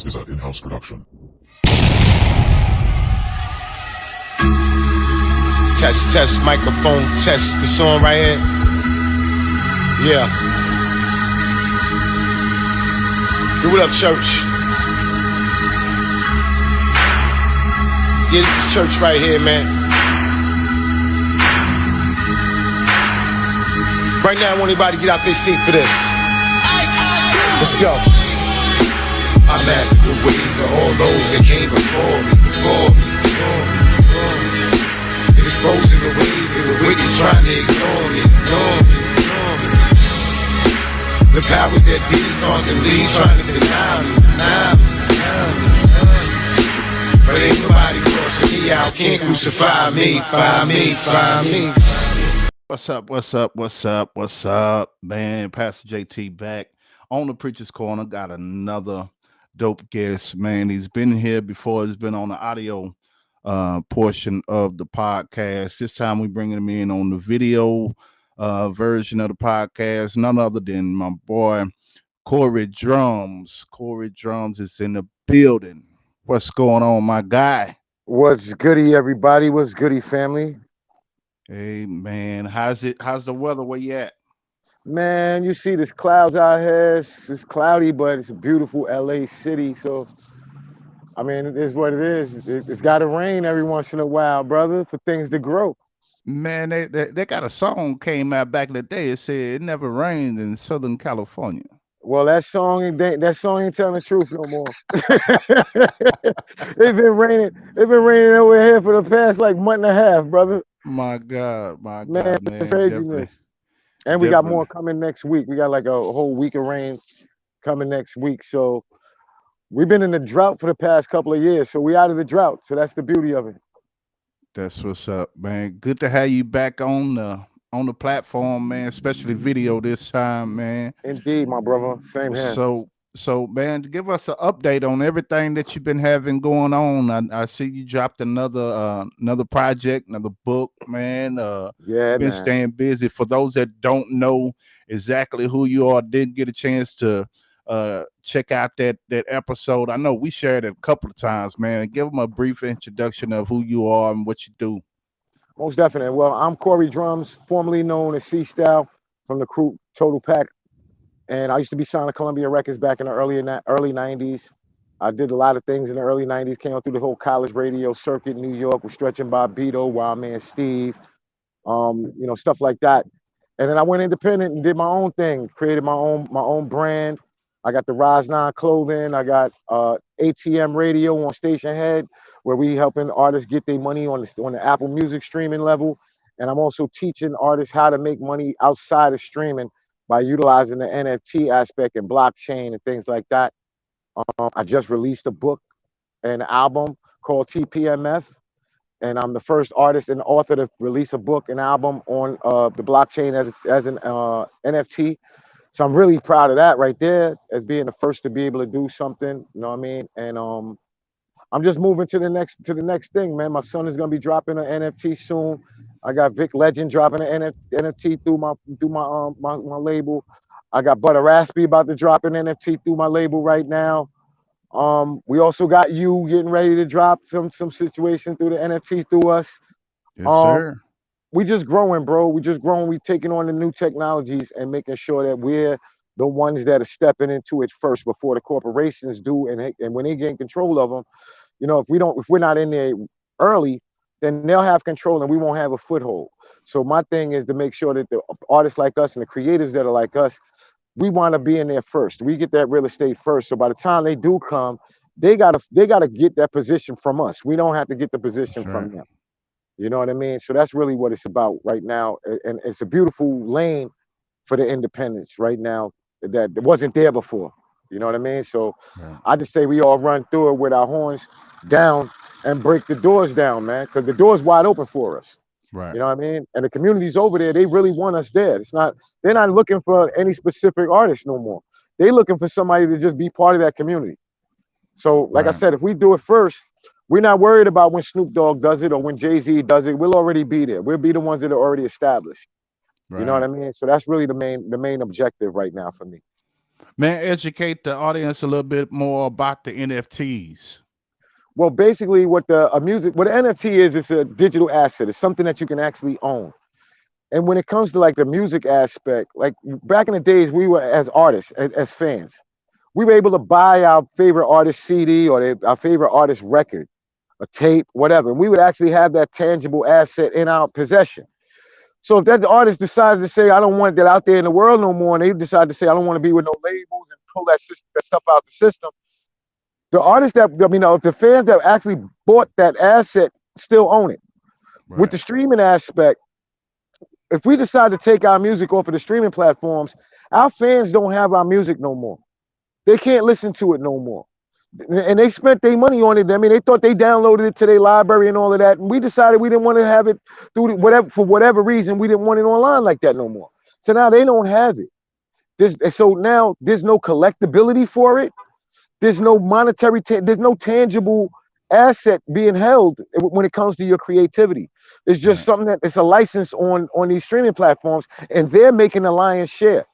This is an in-house production. Test, microphone test. This on right here? Yeah. Give it up, church. Yeah, this is church right here, man. Right now, I want anybody to get out their seat for this. Let's go. I mastered the ways of all those that came before me. Exposing the ways of the wicked trying to ignore me. The powers that be constantly trying to deny me. But ain't nobody forcing me out, can't crucify me, find me. What's up, man? Pastor JT back on the Preacher's Corner. Got another dope guest, man. He's been here before. He's been on the audio portion of the podcast. This time we bringing him in on the video version of the podcast. None other than my boy Corey Drumz. Corey Drumz is in the building. What's going on, my guy? What's goody, everybody? What's goody, family? Hey, man. How's the weather? Where you at? Man, you see this clouds out here. It's cloudy, but it's a beautiful LA city. So, I mean, it is what it is. It's got to rain every once in a while, brother, for things to grow. Man, they got a song came out back in the day. It said it never rained in Southern California. Well, that song ain't telling the truth no more. It's been raining over here for the past like month and a half, brother. My God, Man, man. it's craziness. And we got more coming next week. We got like a whole week of rain coming next week. So we've been in the drought for the past couple of years. So we out of the drought. So that's the beauty of it. That's what's up, man. Good to have you back on the platform, man, especially video this time, man. Indeed, my brother. Same here. So, man, give us an update on everything that you've been having going on. I see you dropped another project, another book, man. Been staying busy. For those that don't know exactly who you are, didn't get a chance to check out that episode. I know we shared it a couple of times, man. Give them a brief introduction of who you are and what you do. Most definitely. Well, I'm Corey Drumz, formerly known as C-Style from the crew Total Pack. And I used to be signed to Columbia Records back in the early 90s. I did a lot of things in the early 90s, came up through the whole college radio circuit in New York with Stretch and Bobbito, Wild Man Steve, stuff like that. And then I went independent and did my own thing, created my own brand. I got the Rise 9 clothing. I got ATM radio on Station Head, where we helping artists get their money on the Apple Music streaming level. And I'm also teaching artists how to make money outside of streaming by utilizing the NFT aspect and blockchain and things like that. I just released a book and album called TPMF. And I'm the first artist and author to release a book and album on the blockchain as an NFT. So I'm really proud of that right there, as being the first to be able to do something, you know what I mean? And I'm just moving to the next thing, man. My son is gonna be dropping an NFT soon. I got Vic Legend dropping an NFT through my label. I got Butter Raspy about to drop an NFT through my label right now. We also got you getting ready to drop some situation through the NFT through us. Yes, sir. We just growing, bro. We just growing. We taking on the new technologies and making sure that we're the ones that are stepping into it first before the corporations do. And when they gain control of them, if we're not in there early, then they'll have control and we won't have a foothold. So my thing is to make sure that the artists like us and the creatives that are like us, we want to be in there first. We get that real estate first. So by the time they do come, they gotta get that position from us. We don't have to get the position from them. You know what I mean? So that's really what it's about right now. And it's a beautiful lane for the independents right now that wasn't there before. You know what I mean? So I just say we all run through it with our horns down and break the doors down, man, because the door's wide open for us. Right. You know what I mean? And the communities over there, they really want us there. They're not looking for any specific artist no more. They're looking for somebody to just be part of that community. So like I said, if we do it first, we're not worried about when Snoop Dogg does it or when Jay-Z does it. We'll already be there. We'll be the ones that are already established. You know what I mean? So that's really the main objective right now for me. Man, educate the audience a little bit more about the NFTs. Well, basically, what an NFT is, it's a digital asset. It's something that you can actually own. And when it comes to like the music aspect, like back in the days, we were as artists, as fans, we were able to buy our favorite artist CD or our favorite artist record, a tape, whatever. And we would actually have that tangible asset in our possession. So if that artist decided to say, I don't want that out there in the world no more, and they decide to say, I don't want to be with no labels and pull that stuff out the system, the artists that, I mean, the fans that actually bought that asset still own it. Right. With the streaming aspect, if we decide to take our music off of the streaming platforms, our fans don't have our music no more. They can't listen to it no more. And they spent their money on it. I mean, they thought they downloaded it to their library and all of that. And we decided we didn't want to have it through whatever, for whatever reason, we didn't want it online like that no more. So now they don't have it. So now there's no collectability for it. There's no monetary, there's no tangible asset being held when it comes to your creativity. It's just something that it's a license on these streaming platforms, and they're making the lion's share.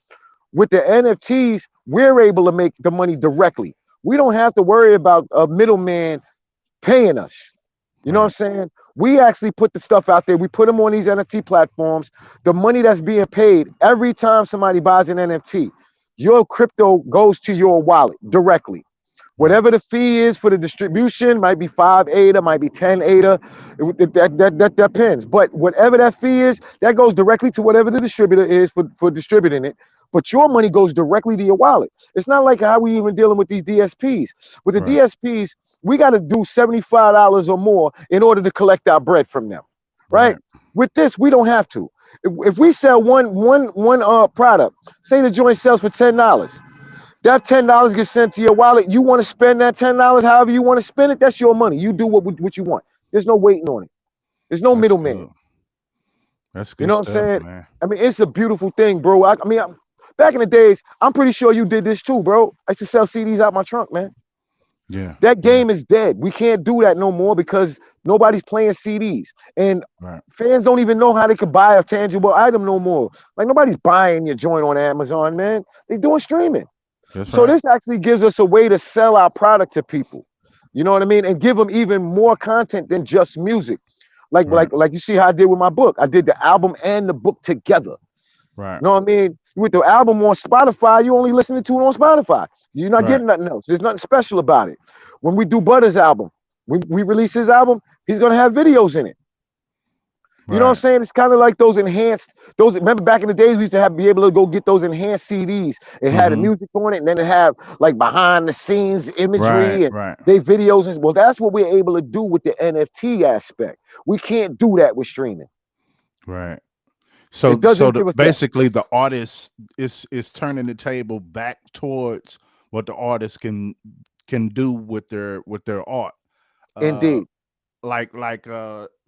With the NFTs, we're able to make the money directly. We don't have to worry about a middleman paying us. You know what I'm saying? We actually put the stuff out there. We put them on these NFT platforms. The money that's being paid every time somebody buys an NFT, your crypto goes to your wallet directly. Whatever the fee is for the distribution, might be 5 ADA, might be 10 ADA, that depends. But whatever that fee is, that goes directly to whatever the distributor is for distributing it. But your money goes directly to your wallet. It's not like how we even dealing with these DSPs. With the DSPs, we got to do $75 or more in order to collect our bread from them, right? With this, we don't have to. If we sell one product, say the joint sells for $10. That $10 gets sent to your wallet. You want to spend that $10, however you want to spend it, that's your money. You do what you want. There's no waiting on it. There's no middleman. That's good. You know what stuff, I'm saying? man. I mean, it's a beautiful thing, bro. I mean, back in the days, I'm pretty sure you did this too, bro. I used to sell CDs out my trunk, man. Yeah. That game is dead. We can't do that no more because nobody's playing CDs. And fans don't even know how they could buy a tangible item no more. Like nobody's buying your joint on Amazon, man. They're doing streaming. So this actually gives us a way to sell our product to people. You know what I mean? And give them even more content than just music. Like you see how I did with my book. I did the album and the book together. Right. You know what I mean? With the album on Spotify, you only listening to it on Spotify. You're not getting nothing else. There's nothing special about it. When we do Butter's album, we release his album, he's gonna have videos in it. You know what I'm saying? It's kind of like those enhanced, remember back in the days, we used to be able to go get those enhanced CDs. It had the music on it, and then it had like behind the scenes imagery and they videos. Well, that's what we're able to do with the NFT aspect. We can't do that with streaming. Right. So basically the artist is turning the table back towards what the artist can do with their art. Indeed. Like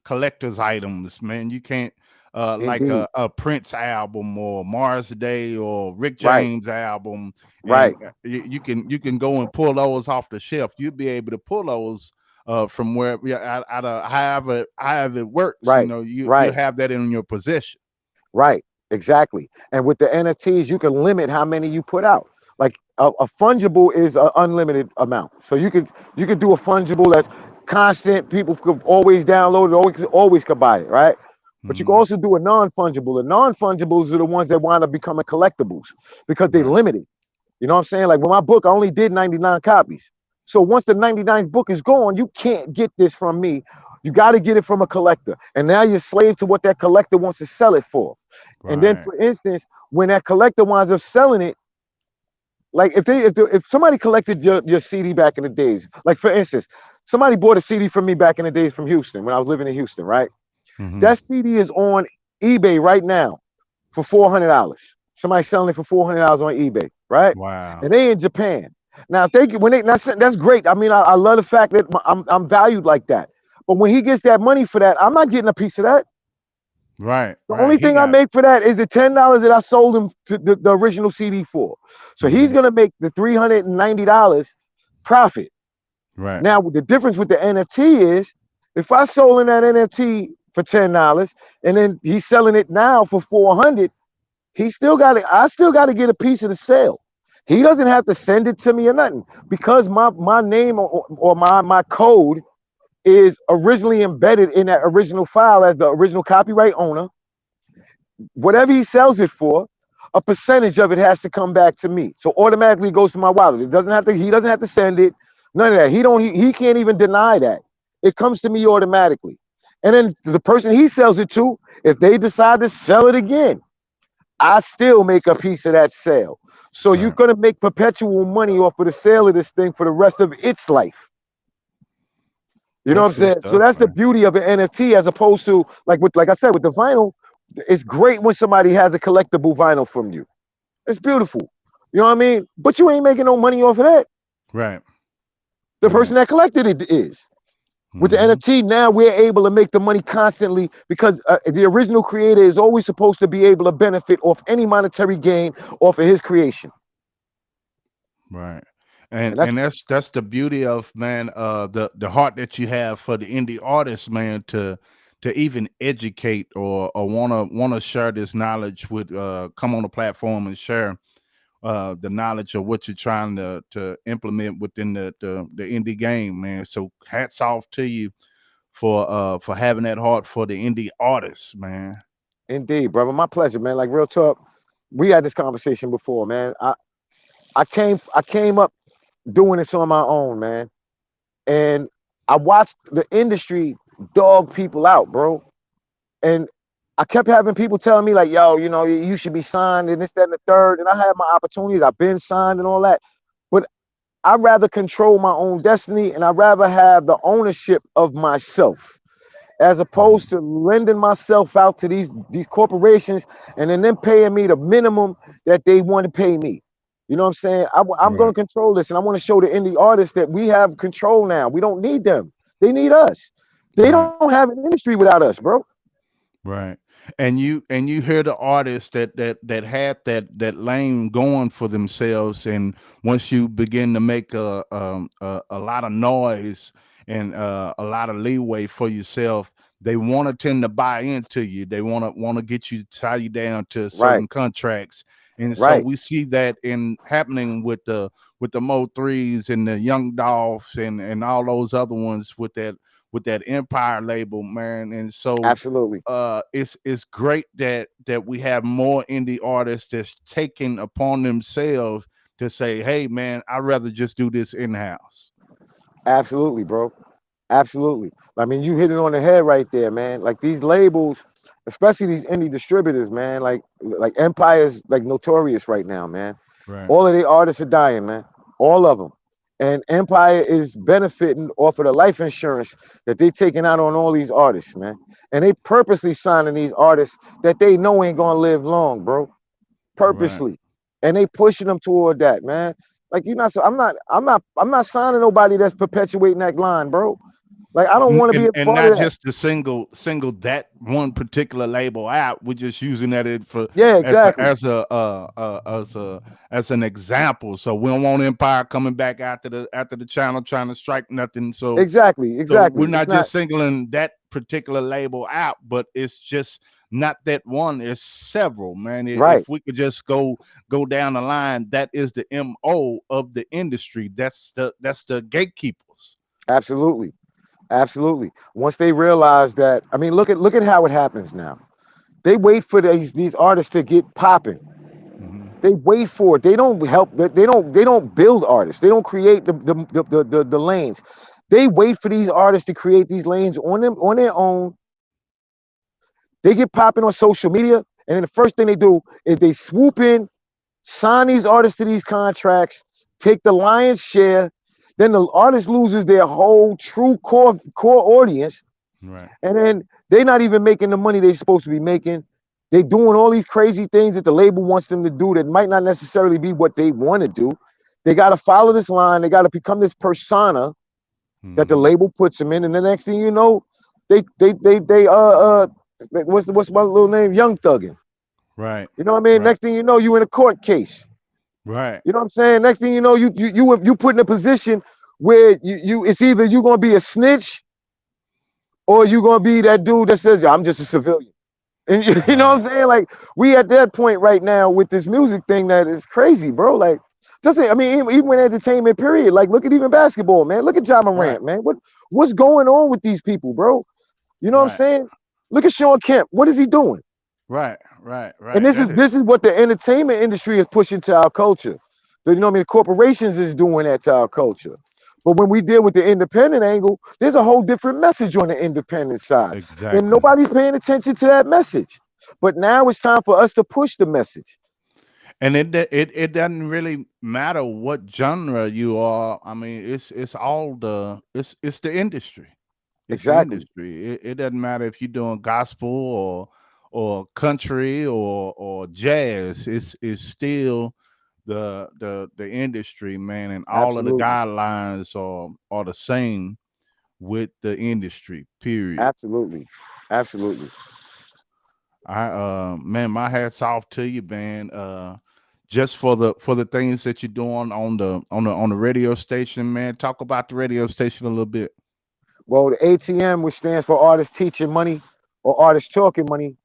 collector's items, man. You can't like a Prince album or Mars Day or Rick James album. You can go and pull those off the shelf. You'd be able to pull those from where out of however it works. You know, you have that in your possession. Right, exactly. And with the NFTs, you can limit how many you put out. Like a fungible is an unlimited amount. So you could do a fungible that's constant. People could always download it, always could buy it, right? But you can also do a non-fungible. The non-fungibles are the ones that wind up becoming collectibles because they limited. You know what I'm saying? Like with my book, I only did 99 copies. So once the 99th book is gone, you can't get this from me. You got to get it from a collector. And now you're slave to what that collector wants to sell it for. And then, for instance, when that collector winds up selling it, like if somebody collected your CD back in the days, like for instance, somebody bought a CD from me back in the days from Houston when I was living in Houston, right? That CD is on eBay right now for $400. Somebody's selling it for $400 on eBay, right? Wow. And they in Japan. Now, that's great. I mean, I love the fact that I'm valued like that. But when he gets that money for that, I'm not getting a piece of that. Right. The only thing I make for that is the $10 that I sold him to the original CD for. So he's gonna make the $390 profit. Right. Now, the difference with the NFT is if I sold in that NFT for $10 and then he's selling it now for $400, I still got to get a piece of the sale. He doesn't have to send it to me or nothing because my name or my code is originally embedded in that original file as the original copyright owner. Whatever he sells it for, a percentage of it has to come back to me. So automatically it goes to my wallet. It doesn't have to. He doesn't have to send it. None of that. He can't even deny that. It comes to me automatically. And then the person he sells it to, if they decide to sell it again, I still make a piece of that sale. So you're gonna make perpetual money off of the sale of this thing for the rest of its life. You know what I'm saying? So that's the beauty of an NFT as opposed to like I said with the vinyl. It's great when somebody has a collectible vinyl from you. It's beautiful. You know what I mean? But you ain't making no money off of that. Right. The person that collected it is. With the NFT, now we're able to make the money constantly because the original creator is always supposed to be able to benefit off any monetary gain off of his creation. Right. And that's the beauty of, man, the heart that you have for the indie artists, man, to even educate or wanna share this knowledge with come on the platform and share the knowledge of what you're trying to implement within the indie game, man. So hats off to you for having that heart for the indie artists, man. Indeed, brother. My pleasure, man. Like real talk. We had this conversation before, man. I came up doing this on my own, man. And I watched the industry dog people out, bro. And I kept having people telling me, like, yo, you know, you should be signed and this, that, and the third. And I had my opportunities. I've been signed and all that. But I'd rather control my own destiny and I'd rather have the ownership of myself as opposed to lending myself out to these corporations and then them paying me the minimum that they want to pay me. You know what I'm saying? I'm going to control this, and I want to show the indie artists that we have control now. We don't need them. They need us. They don't have an industry without us, bro. Right. And you hear the artists that had that lane going for themselves, and once you begin to make a lot of noise and a lot of leeway for yourself, they want to tend to buy into you. They want to get you, tie you down to certain contracts. And so we see that happening with the Mo3s and the Young Dolphs and all those other ones with that Empire label, man. And so absolutely, it's great that we have more indie artists that's taking upon themselves to say, hey, man, I'd rather just do this in-house. Absolutely, bro. Absolutely. I mean, you hit it on the head right there, man. Like these labels, especially these indie distributors, man, like Empire's like notorious right now, man. Right. All of the artists are dying, man. All of them. And Empire is benefiting off of the life insurance that they taking out on all these artists, man. And they purposely signing these artists that they know ain't gonna live long, bro. Purposely. Right. And they pushing them toward that, man. Like I'm not signing nobody that's perpetuating that line, bro. Like I don't want to be a and part not of that. just the single that one particular label out. We're just using that for exactly as an example. So we don't want Empire coming back after the channel trying to strike nothing. So exactly. So we're not just singling that particular label out, but it's just not that one. It's several, man. If we could just go down the line, that is the MO of the industry. That's the gatekeepers. Absolutely. Absolutely. Once they realize that, I mean, look at how it happens now. They wait for these artists to get popping. They wait for it. They don't help. They don't build artists. They don't create the lanes. They wait for these artists to create these lanes on their own. They get popping on social media, and then the first thing they do is they swoop in, sign these artists to these contracts, take the lion's share. Then the artist loses their whole true core audience, right? And then they're not even making the money they're supposed to be making. They're doing all these crazy things that the label wants them to do that might not necessarily be what they want to do. They got to follow this line. They got to become this persona that the label puts them in, and the next thing you know, they what's my little name? Young Thuggin'. Right. You know what I mean? Right. Next thing you know, you in a court case. Right. You know what I'm saying? Next thing you know, you put in a position where you it's either you're gonna be a snitch or you're gonna be that dude that says, I'm just a civilian. And you know what I'm saying? Like we at that point right now with this music thing that is crazy, bro. Like Just I mean, even in entertainment, period. Like, look at even basketball, man. Look at John Right. Morant, man. What's going on with these people, bro? You know what I'm Right. saying? Look at Sean Kemp. What is he doing? Right. Right. And Right. this is That is this is what the entertainment industry is pushing to our culture. You know what I mean? The corporations is doing that to our culture. But when we deal with the independent angle, there's a whole different message on the independent side. And exactly. nobody's paying attention to that message. But now it's time for us to push the message. And it doesn't really matter what genre you are. I mean, it's all it's the industry. It's the Exactly. industry. It doesn't matter if you're doing gospel or country or jazz. It's still the industry, man, and all of the Absolutely. guidelines are the same with the industry. Period. Absolutely. Absolutely. Man, my hats off to you, man. Just for the things that you're doing on the radio station, man. Talk about the radio station a little bit. Well, the ATM, which stands for Artists Teaching Money or Artists Talking Money,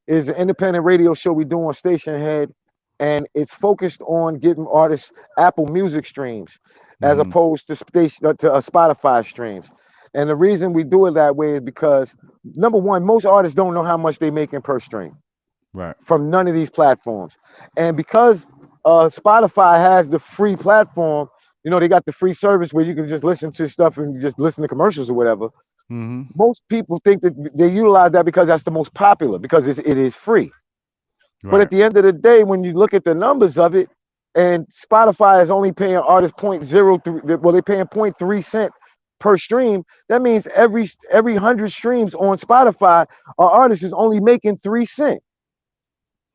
is an independent radio show we do on Station Head, and it's focused on getting artists Apple Music streams as Mhm. opposed to Spotify streams. And the reason we do it that way is because, number one, most artists don't know how much they making per stream Right. from none of these platforms, and because Spotify has the free platform, they got the free service where you can just listen to stuff and just listen to commercials or whatever. Hmm. Most people think that they utilize that because that's the most popular because it is free. But at Right. the end of the day, when you look at the numbers of it, and Spotify is only paying artists 0.03, well, they're paying 0.3 cent per stream. That means every 100 streams on Spotify, our artist is only making 3 cents.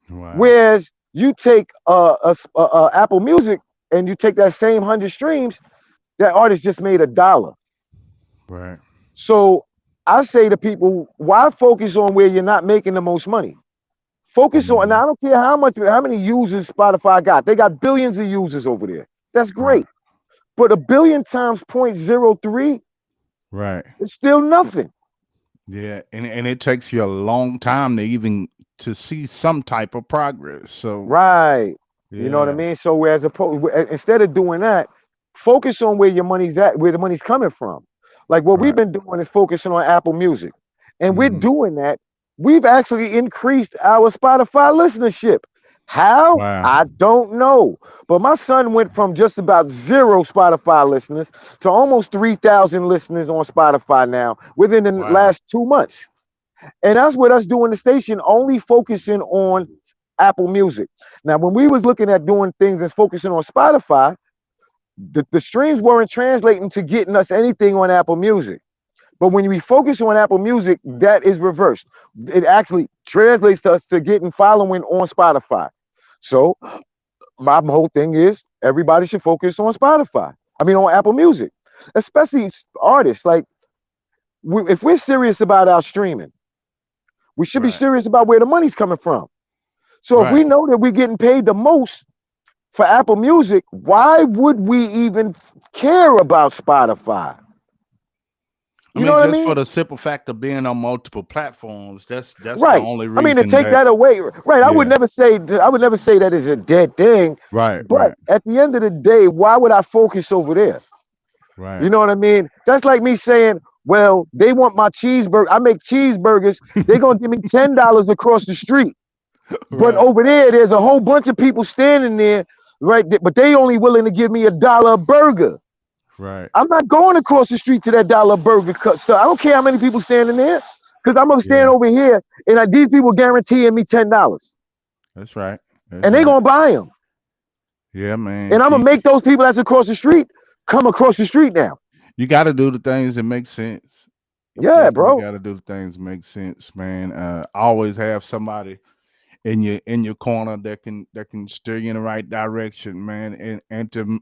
Wow. Whereas you take Apple Music and you take that same 100 streams, that artist just made $1. Right. So I say to people, why focus on where you're not making the most money? Focus on, and I don't care how many users Spotify got. They got billions of users over there. That's Right. great. But a billion times 0.03 Right. is still nothing. Yeah, and it takes you a long time to even to see some type of progress. So Right. You know what I yeah. mean? So instead of doing that, focus on where your money's at, where the money's coming from. Like what we've Right. been doing is focusing on Apple Music. And we're Mhm. doing that. We've actually increased our Spotify listenership. How? Wow. I don't know. But my son went from just about 0 Spotify listeners to almost 3,000 listeners on Spotify now within the Wow. last 2 months. And that's what us doing the station, only focusing on Apple Music. Now, when we was looking at doing things and focusing on Spotify, the streams weren't translating to getting us anything on Apple Music. But when we focus on Apple Music, that is reversed. It actually translates to us to getting following on Spotify. So my whole thing is everybody should focus on Spotify. I mean, on Apple Music, especially artists. Like, if we're serious about our streaming, we should be Right. serious about where the money's coming from. So if we Right. know that we're getting paid the most for Apple Music, why would we even care about Spotify? I You know mean, what I just for mean? the simple fact of being on multiple platforms, that's the Right. only I mean, to reason take that. that away, right? I would Yeah. never say that is a dead thing. Right. But Right. at the end of the day, why would I focus over there? Right. You know what I mean? That's like me saying, well, they want my cheeseburger. I make cheeseburgers. They're gonna give me $10 across the street. But Right. over there, there's a whole bunch of people standing there, right? But they only willing to give me $1 a burger. Right. I'm not going across the street to that $1 burger cut stuff. I don't care how many people standing there, because I'm gonna stand Yeah. over here, and these people guaranteeing me $10, That's right. That's and they right. gonna buy them, Yeah, man. and I'm gonna make those people that's across the street come across the street now. You got to do the things that make sense. You Yeah, definitely bro. got to do the things that make sense, man. Always have somebody in your corner that can steer you in the right direction, man, and to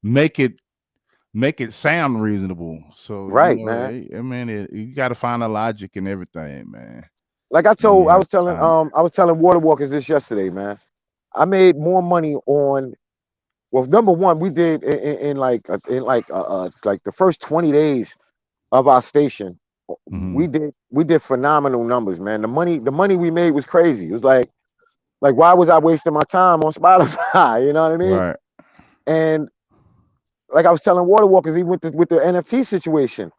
make it sound reasonable. So Right, man. I mean, you got to find a logic in everything, man. Like You I have was to telling find. I was telling Water Walkers this yesterday, man. I made more money on. Well, number one, we did like the first 20 days of our station. Mhm. We did phenomenal numbers, man. The money we made was crazy. It was like why was I wasting my time on Spotify? You know what I mean? Right. And like I was telling Water Walkers, even with the NFT situation,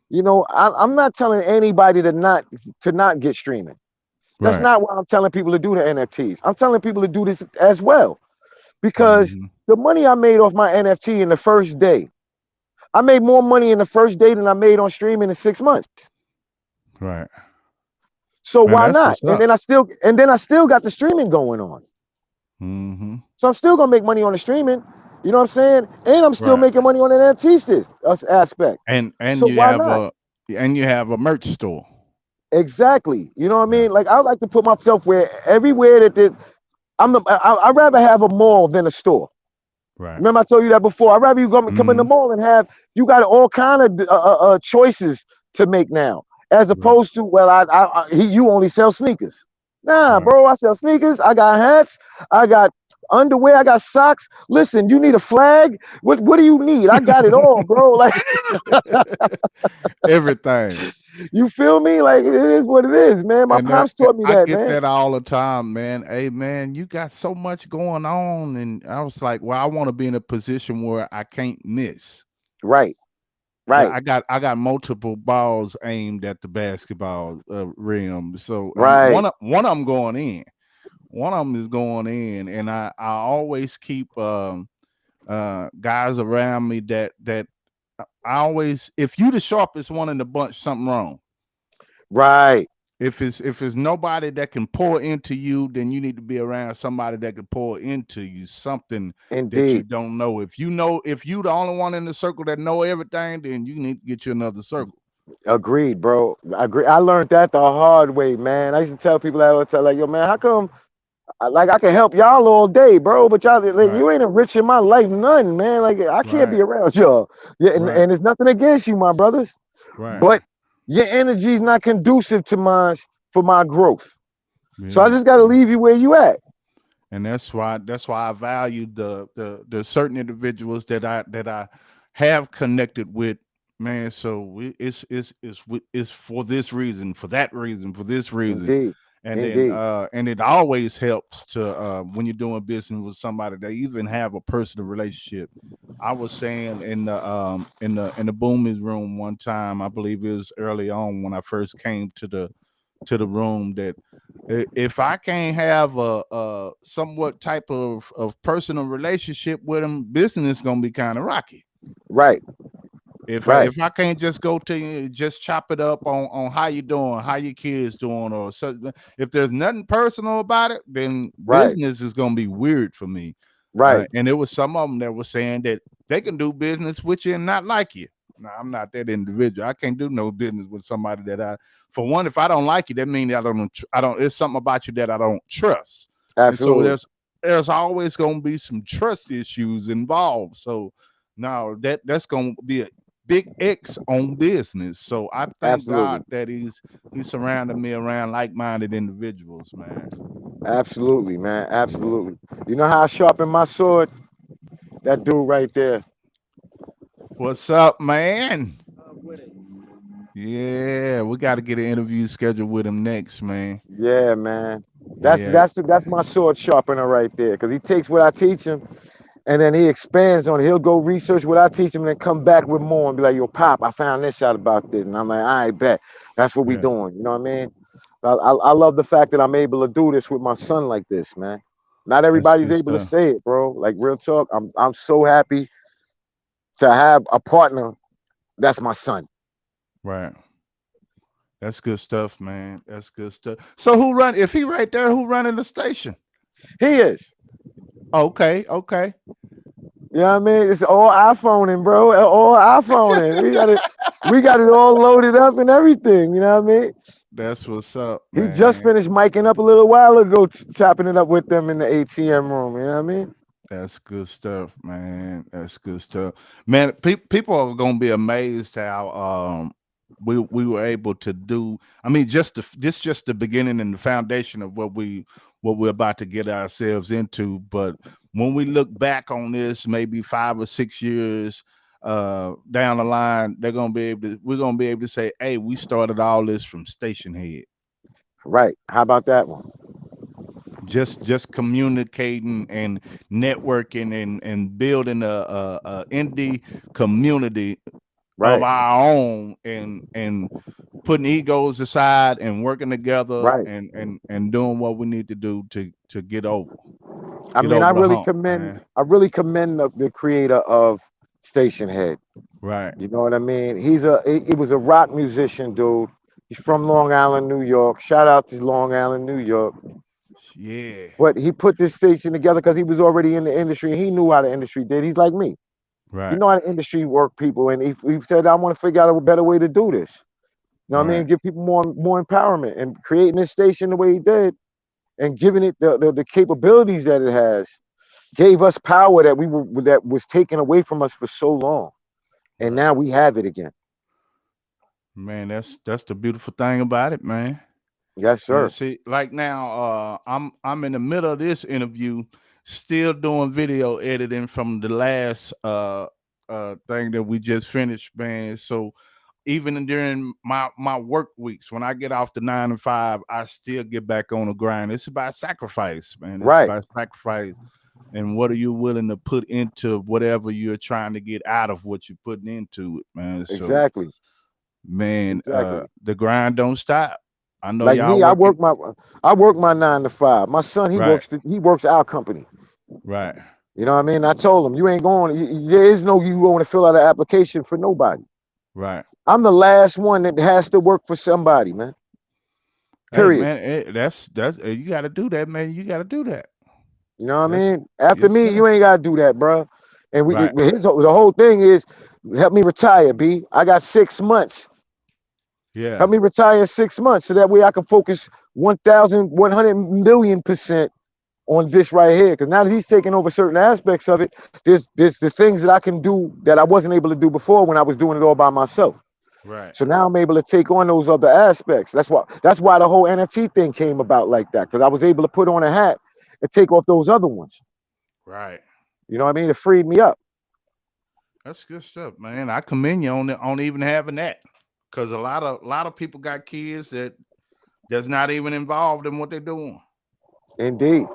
you know, I'm not telling anybody to not get streaming. That's Right. not what I'm telling people to do to NFTs. I'm telling people to do this as well, because Mm-hmm. the money I made off my NFT in the first day, I made more money in the first day than I made on streaming in 6 months. Right. So Man, why that's not? what's up. And then I still got the streaming going on. Mm-hmm. So I'm still gonna make money on the streaming. You know what I'm saying? And I'm still Right. making money on the NFT aspect. And So you why have not? a merch store. Exactly. You know what I Yeah. mean? Like I like to put myself where everywhere that there's, I'd rather have a mall than a store. Right. Remember I told you that before. I'd rather you come in the Mm-hmm. mall and have, you got all kind of choices to make now, as Right. opposed to, well, you only sell sneakers. Nah, Right. bro, I sell sneakers. I got hats. I got underwear. I got socks. Listen, you need a flag? What do you need? I got it all, bro. Like, Everything. you feel me? Like, it is what it is, man. My And pops taught me I that, get man. that all the time, man. Hey, man, you got so much going on, and I was like, well, I want to be in a position where I can't miss. Right, right, I got multiple balls aimed at the basketball rim, so right, one of them going in. One of them is going in, and I always keep guys around me that I always, if you the sharpest one in the bunch, something wrong. right. If it's nobody that can pour into you, then you need to be around somebody that can pour into you something that you Indeed. don't know. If you the only one in the circle that know everything, then you need to get you another circle. Agreed, bro. I agree. I learned that the hard way, man. I used to tell people that all the time, like, yo, man, how come, like, I can help y'all all day, bro, but y'all, like, Right, you ain't enriching my life, none, man. Like, I can't right, be around y'all. Yeah, right, and it's nothing against you, my brothers, right. but your energy is not conducive to mine for my growth. So I Yeah. just got to leave you where you at. And that's why I value the certain individuals that I have connected with, man. So it's for this reason, for that reason, for this reason, Indeed, indeed. and it always helps to when you're doing business with somebody that even have a personal relationship. I was saying in the booming room one time, I believe it was early on when I first came to the room, that if I can't have a somewhat type of personal relationship with them, business is gonna be kind of rocky. Right, right, If I can't just go to you, just chop it up on how you doing, how your kids doing, or something. If there's nothing personal about it, then right, business is gonna be weird for me. right. And there was some of them that were saying that they can do business with you and not like you. No, I'm not that individual. I can't do no business with somebody that for one, if I don't like you, that means I don't. It's something about you that I don't trust, and so Absolutely. there's always going to be some trust issues involved. So now that's going to be a big X on business. So I thank God Absolutely. that he's surrounded me around like-minded individuals, man. Absolutely, man. Absolutely. You know how I sharpen my sword? That dude right there. What's up, man? Yeah, we got to get an interview scheduled with him next, man. Yeah, man. Yeah, That's my sword sharpener right there. Cause he takes what I teach him and then he expands on it. He'll go research what I teach him and then come back with more and be like, yo, Pop, I found this out about this. And I'm like, I bet. That's what we yeah, doing. You know what I mean? I love the fact that I'm able to do this with my son like this, man. Not that's everybody's good able to stuff. say it, bro. Like real talk. I'm so happy to have a partner that's my son. Right. That's good stuff, man. That's good stuff. So who run? If he right there, who running the station? He is. Okay, okay. You know what I mean? It's all iPhoning, bro. All iPhoning. We got it all loaded up and everything. You know what I mean? That's what's up, He just man. finished miking up a little while ago, chopping it up with them in the ATM room. You know what I mean? That's good stuff, man. That's good stuff, man. People are gonna be amazed how we were able to do. I mean, just the beginning and the foundation of what we're about to get ourselves into. But when we look back on this, maybe 5 or 6 years down the line, we're gonna be able to say, hey, we started all this from station head. Right. How about that one? just communicating and networking and building a indie community of Right, our own, and putting egos aside and working together right. and doing what we need to do to I get mean, over the hump, man. I really commend the creator of Station Head. Right. You know what I mean? He was a rock musician, dude. He's from Long Island, New York. Shout out to Long Island, New York. Yeah. But he put this station together because he was already in the industry. He knew how the industry did. He's like me. He Right. know how the industry work, people. And he said, I want to figure out a better way to do this. You know what I mean? Right. Give people more empowerment. And creating this station the way he did and giving it the capabilities that it has gave us power that was taken away from us for so long. And Right. now we have it again. Man, that's the beautiful thing about it, man. Yes, And sir. see, like now, I'm in the middle of this interview, still doing video editing from the last thing that we just finished, man. So even during my work weeks, when I get off the 9 to 5, I still get back on the grind. It's about sacrifice, man. It's Right. about sacrifice. And what are you willing to put into whatever you're trying to get out of what you're putting into it, man? So, Exactly. man, Exactly. the grind don't stop. I know Like y'all me, working. I work my 9 to 5. My son, Right, he works our company. right, You know what I mean? I told him, you ain't going, there is no you going to fill out an application for nobody. right. I'm the last one that has to work for somebody, man. Hey, Period. man, that's you got to do that, man. You got to do that. You know what I That's mean? After yes, me, sir. you ain't gotta do that, bro. And Right, the whole thing is help me retire, B. I got 6 months. yeah, Help me retire in 6 months so that way I can focus 1,100,000,000% on this right here. Because now that he's taking over certain aspects of it, there's the things that I can do that I wasn't able to do before when I was doing it all by myself. right, So now I'm able to take on those other aspects. That's why the whole NFT thing came about like that. Because I was able to put on a hat and take off those other ones. right. You know what I mean? It freed me up. That's good stuff, man. I commend you on even having that, because a lot of people got kids that's not even involved in what they're doing. Indeed.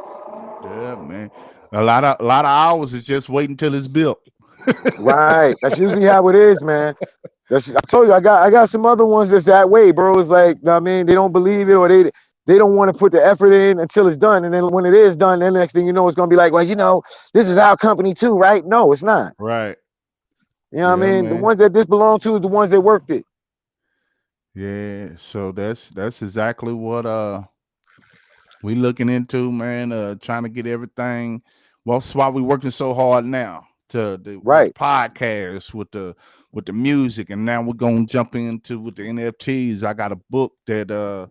Yeah, man. A lot of hours is just waiting till it's built. Right. That's usually how it is, man. I told you I got some other ones that's that way, bro. It's like, I mean, they don't believe it or they don't want to put the effort in until it's done. And then when it is done, then the next thing you know, it's gonna be like, well, this is our company too, right? No, it's not. Right. You know what I Yeah, mean? The man. ones that this belongs to is the ones that worked it. Yeah. So that's exactly what we looking into, man. Trying to get everything. Well, that's why we working so hard now with the Right. podcast, with the music, and now we're gonna jump into with the NFTs. I got a book that I'm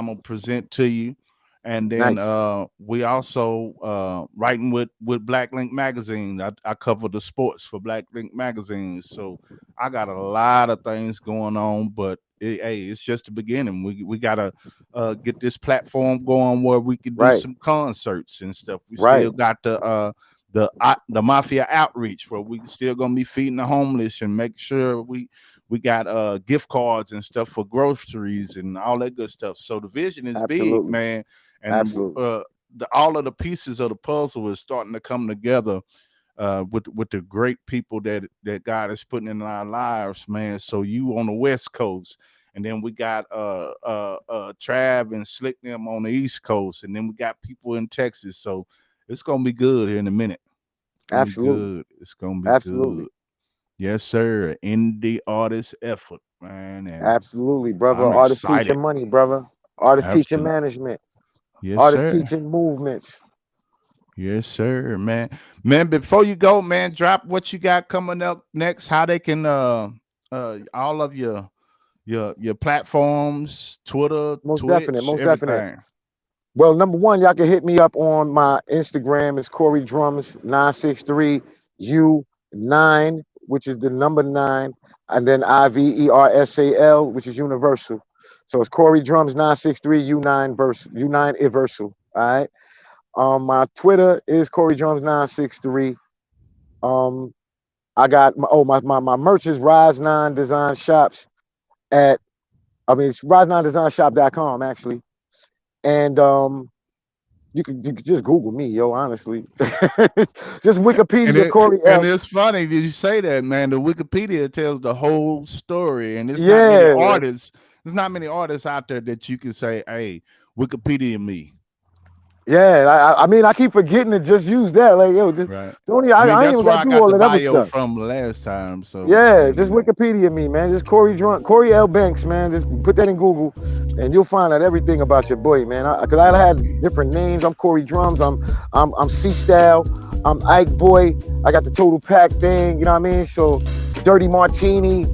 gonna present to you, and then Nice. we also writing with Black Link magazine. I cover the sports for Black Link magazine, so I got a lot of things going on, but hey, it's just the beginning. We gotta get this platform going where we can do Right. some concerts and stuff. We Right. still got the mafia outreach where we still gonna be feeding the homeless and make sure we got gift cards and stuff for groceries and all that good stuff. So the vision is big, Absolutely. man, and Absolutely. all of the pieces of the puzzle is starting to come together with the great people that God is putting in our lives, man. So you on the West Coast, and then we got Trav and Slick them on the East Coast, and then we got people in Texas. So it's gonna be good here in a minute. It's gonna be Absolutely. good. It's gonna be good. Absolutely. Yes, sir. Indie artist effort, man, and Absolutely, brother. I'm Artists excited. teaching money, brother. Artists teaching Absolutely. management. Yes, Artists sir. teaching movements. Yes, sir, man. Man, before you go, man, drop what you got coming up next. How they can all of your platforms, Twitter, Most definite. Twitch, Most definite. everything. Well, number one, y'all can hit me up on my Instagram. It's Corey Drums 963 U9, which is the number 9, and then IVERSAL, which is universal. So it's Corey Drums 963 U9 Iversal. All right. My Twitter is Corey Drums 963. Um, I got my merch is Rise 9 Design Shops at it's rise9designshop.com actually. And You could just Google me, yo. Honestly, just And Wikipedia, it Corey and L. it's funny that you say that, man. The Wikipedia tells the whole story, and it's not many Yeah, artists. There's not many artists out there that you can say, "Hey, Wikipedia me." yeah. I mean, I keep forgetting to just use that. Like, yo, just Right. don't even, I mean, I ain't that's even where got I to do got all the that other bio stuff. from last time. So, Yeah, just man, Wikipedia me, man. Just Corey L. Banks, man. Just put that in Google, and you'll find out everything about your boy, man. Cause I had different names. I'm Corey Drumz. I'm C Style. I'm Ike Boy. I got the Total Pack thing. You know what I mean? So Dirty Martini.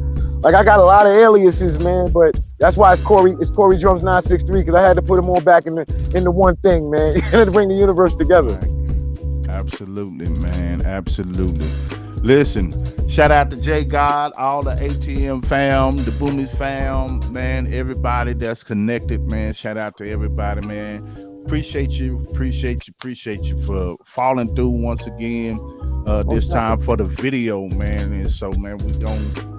Like I got a lot of aliases, man. But that's why it's Corey Drumz 963. Cause I had to put them all back in the one thing, man. To bring the universe together. right. Absolutely, man. Absolutely. Listen, shout out to J God, all the ATM fam, the Boomies fam, man, everybody that's connected, man. Shout out to everybody, man. Appreciate you for falling through once again. This time for the video, man. And so, man, we gonna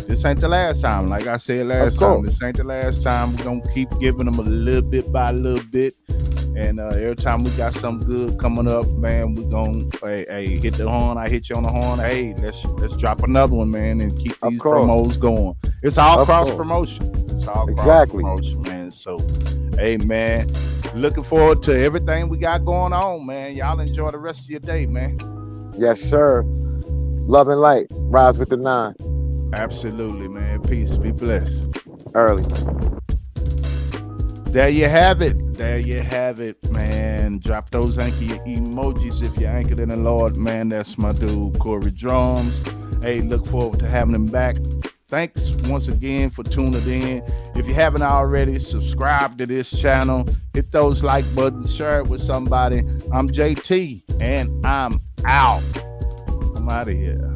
this ain't the last time. Like I said last time, this ain't the last time. We're gonna keep giving them a little bit by little bit. And every time we got something good coming up, man, we gonna hey, hit the horn. I hit you on the horn. Hey, let's drop another one, man, and keep these promos going. It's all cross promotion. It's all cross promotion, man. So, hey, man, looking forward to everything we got going on, man. Y'all enjoy the rest of your day, man. Yes, sir. Love and light. Rise with the 9. Absolutely, man. Peace. Be blessed. Early. There you have it. There you have it, man. Drop those anchor emojis if you're anchored in the Lord, man. That's my dude, Corey Drumz. Hey, look forward to having him back. Thanks once again for tuning in. If you haven't already, subscribe to this channel. Hit those like buttons. Share it with somebody. I'm JT, and I'm out. I'm out of here.